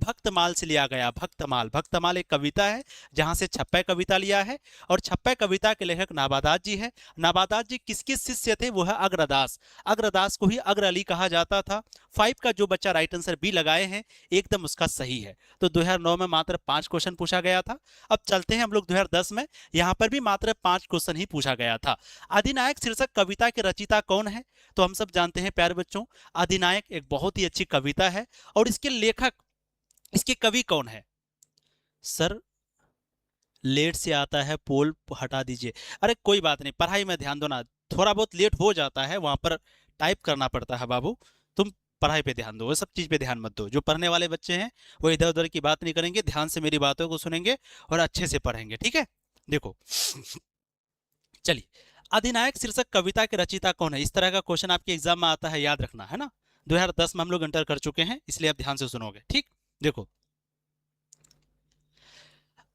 भक्तमाल से लिया गया। भक्तमाल, भक्तमाल एक कविता है जहां से छप्पय कविता लिया है, और छप्पय कविता के लेखक नाबादास जी है। नाबादास जी किसके शिष्य थे? वो है अग्रदास। अग्रदास को ही अग्र अली कहा जाता था। 5 का जो बच्चा राइट आंसर बी लगाए हैं एकदम उसका सही है। तो 2009 में मात्र 5 क्वेश्चन पूछा गया था। अब चलते हैं हम लोग 2010 में, यहां पर भी मात्र 5 क्वेश्चन ही पूछा गया था। अधिनायक शीर्षक कविता के रचयिता कौन है? तो हम सब जानते हैं प्यारे बच्चों, अधिनायक एक बहुत ही अच्छी कविता है, और इसके लेखक, इसके कवि कौन है? सर लेट से आता है, पोल हटा दीजिए। अरे कोई बात नहीं, पढ़ाई में ध्यान दो ना, थोड़ा बहुत लेट हो जाता है, वहां पर टाइप करना पड़ता है बाबू। तुम पढ़ाई पे ध्यान दो, वो सब चीज पे ध्यान मत दो। जो पढ़ने वाले बच्चे हैं वो इधर उधर की बात नहीं करेंगे, ध्यान से मेरी बातों को सुनेंगे और अच्छे से पढ़ेंगे, ठीक है? देखो, चलिए, अधिनायक शीर्षक कविता के रचयिता कौन है? इस तरह का क्वेश्चन आपके एग्जाम में आता है, याद रखना है ना। 2010 में हम लोग एंटर कर चुके हैं, इसलिए आप ध्यान से सुनोगे, ठीक? देखो,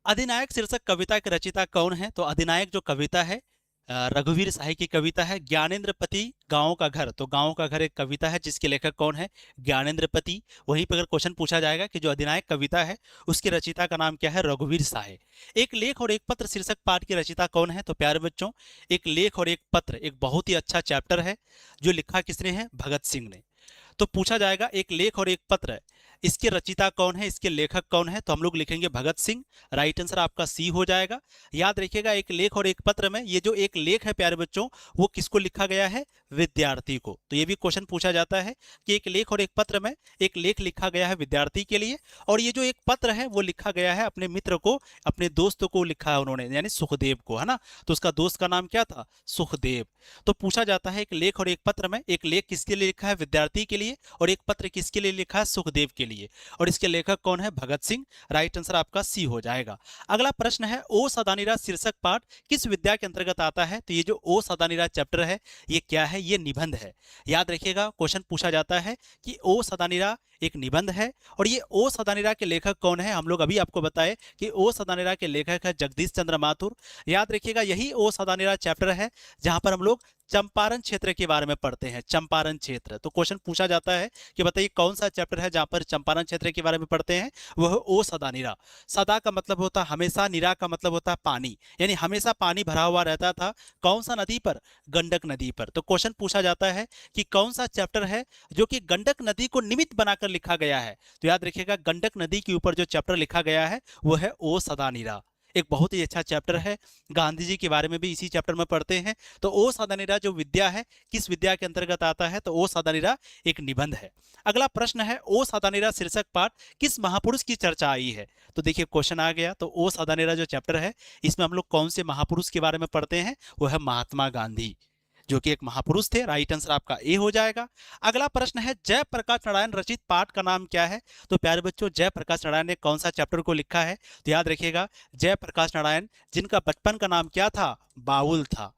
अधिनायक शीर्षक कविता के रचयिता कौन है? तो अधिनायक जो कविता है रघुवीर शाही की कविता है। ज्ञानेंद्र पति गांव का घर, तो गांव का घर एक कविता है जिसके लेखक कौन है? ज्ञानेंद्र पति। वहीं पर अगर क्वेश्चन पूछा जाएगा कि जो अधिनायक कविता है उसके रचयिता का नाम क्या है? रघुवीर शाही। एक लेख और एक पत्र शीर्षक पाठ की रचयिता कौन है? तो प्यारे बच्चों, एक लेख और एक पत्र एक बहुत ही अच्छा चैप्टर है जो लिखा किसने है? भगत सिंह ने। तो पूछा जाएगा एक लेख और एक पत्र, इसके रचयिता कौन है, इसके लेखक कौन है? तो हम लोग लिखेंगे भगत सिंह। राइट आंसर आपका सी हो जाएगा। याद रखिएगा, एक लेख और एक पत्र में ये जो एक लेख है प्यारे बच्चों, वो किसको लिखा गया है? विद्यार्थी को। तो ये भी क्वेश्चन पूछा जाता है कि एक लेख और एक पत्र में एक लेख लिखा गया है विद्यार्थी के लिए, और ये जो एक पत्र है वो लिखा गया है अपने मित्र को, अपने दोस्त को लिखा है उन्होंने, यानी सुखदेव को, है ना। तो उसका दोस्त का नाम क्या था? सुखदेव। तो पूछा जाता है एक लेख और एक पत्र में एक लेख किसके लिए लिखा है? विद्यार्थी के लिए, और एक पत्र किसके लिए लिखा है? सुखदेव के लिए, और इसके लेखक कौन है? भगत सिंह। राइट आंसर आपका सी हो जाएगा। अगला प्रश्न है, ओ सदानीरा शीर्षक पाठ किस विद्या के अंतर्गत आता है? तो ये जो ओ सदानीरा चैप्टर है ये क्या है? ये निबंध है। याद रखिएगा, क्वेश्चन पूछा जाता है कि ओ सदानीरा एक निबंध है, और ये ओ सदानीरा के लेखक कौन है? हम लोग अभी आपको बताए कि ओ सदानीरा के लेखक है जगदीश चंद्र माथुर। याद रखिएगा, यही ओ सदानीरा चैप्टर है जहां पर हम लोग चंपारण क्षेत्र के बारे में पढ़ते हैं। चंपारण क्षेत्र, तो क्वेश्चन पूछा जाता है कि बताइए कौन सा चैप्टर है जहां पर चंपारण क्षेत्र के बारे में पढ़ते हैं? वह ओ सदानीरा। सदा का मतलब होता है हमेशा, नीरा का मतलब होता है पानी, यानी हमेशा पानी भरा हुआ रहता था। कौन सा नदी पर? गंडक नदी पर। तो क्वेश्चन पूछा जाता है कि कौन सा चैप्टर है जो कि गंडक नदी को निमित्त बनाकर लिखा गया है? तो याद रखिएगा, गंडक नदी के ऊपर जो चैप्टर लिखा गया है वो है ओ सदानीरा। एक बहुत ही अच्छा चैप्टर है, गांधी जी के बारे में भी इसी चैप्टर में पढ़ते हैं। तो ओ सदानीरा जो विद्या है किस विद्या के अंतर्गत आता है? तो ओ सदानीरा एक निबंध है। अगला प्रश्न है, ओ सदानीरा शीर्षक पाठ किस महापुरुष की चर्चा आई है? तो देखिए क्वेश्चन आ गया। तो ओ सदानीरा जो चैप्टर है इसमें हम लोग कौन से महापुरुष के बारे में पढ़ते हैं? वो है महात्मा गांधी, जो कि एक महापुरुष थे। राइट आंसर आपका ए हो जाएगा। अगला प्रश्न है, जयप्रकाश नारायण रचित पाठ का नाम क्या है? तो प्यारे बच्चों, जयप्रकाश नारायण ने कौन सा चैप्टर को लिखा है? तो याद रखिएगा, जयप्रकाश नारायण जिनका बचपन का नाम क्या था? बाउल था।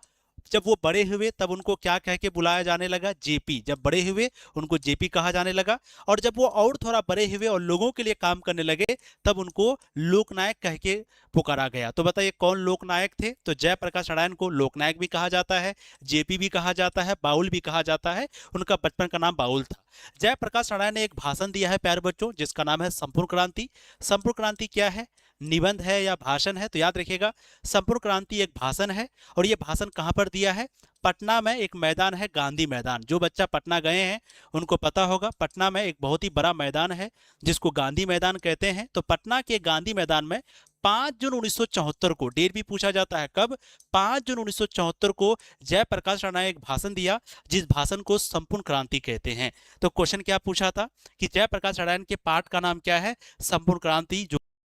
जब वो बड़े हुए तब उनको क्या कह के बुलाया जाने लगा? जेपी। जब बड़े हुए उनको जेपी कहा जाने लगा, और जब वो और थोड़ा बड़े हुए और लोगों के लिए काम करने लगे तब उनको लोकनायक कह के पुकारा गया। तो बताइए कौन लोकनायक थे? तो जयप्रकाश नारायण को लोकनायक भी कहा जाता है, जेपी भी कहा जाता है, बाउल भी कहा जाता है। उनका बचपन का नाम बाउल था। जयप्रकाश नारायण ने एक भाषण दिया है प्यारे बच्चों जिसका नाम है संपूर्ण क्रांति। संपूर्ण क्रांति क्या है? निबंध है या भाषण है? तो याद रखिएगा, संपूर्ण क्रांति एक भाषण है, और ये भाषण कहां पर दिया है? पटना में एक मैदान है, गांधी मैदान। जो बच्चा पटना गए हैं उनको पता होगा, पटना में एक बहुत ही बड़ा मैदान है जिसको गांधी मैदान कहते हैं। तो पटना के गांधी मैदान में 5 जून 1974 को, डेट भी पूछा जाता है कब? 5 जून 1974 को जयप्रकाश नारायण ने एक भाषण दिया जिस भाषण को संपूर्ण क्रांति कहते हैं। तो क्वेश्चन क्या पूछा था कि जयप्रकाश नारायण के पाठ का नाम क्या है? संपूर्ण क्रांति, जो